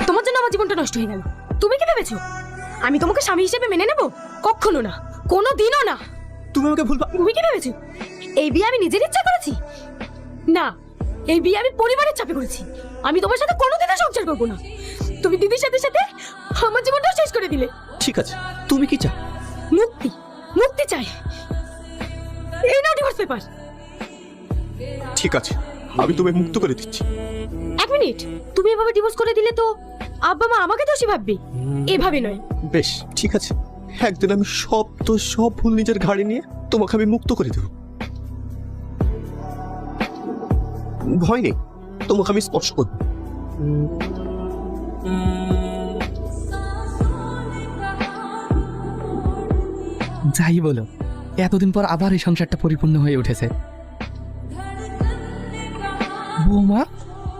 তোমার জন্য আমার জীবনটা নষ্ট হয়ে গেল। তুমি কি ভেবেছো আমি তোমাকে স্বামী হিসেবে মেনে নেব? কখনো না, কোনো দিনও না। তুমি আমাকে ভুল তুমি কি ভেবেছো এই বিয়ে আমি নিজের ইচ্ছা করেছি? না, এই বিয়ে আমি পরিবারের চাপে করেছি। আমি তোমার সাথে কোনোদিনও সংসার করবো না। তুমি দিদির সাথে সাথে আমার জীবনটাও শেষ করে দিলে। ঠিক আছে, তুমি কি চাও? মুক্তি, মুক্তি চাই। এই নাও ডিভোর্স পেপার। ঠিক আছে, আমি তোমায় মুক্ত করে দিচ্ছি। এক মিনিট, তুমি এভাবে ডিভোর্স করে দিলে তো আব্বা মা আমাকে দোষী ভাববে। এভাবে নয়। বেশ, ঠিক আছে, একদিন আমি সব ভুল নিজের ঘাড়ে নিয়ে তোমাকে আমি মুক্ত করে দেব। ভয় নেই, তোমাকে আমি স্পর্শ করব। যাই বলো, এতদিন পর আবার এই সংসারটা পরিপূর্ণ হয়ে উঠেছে। বৌমা,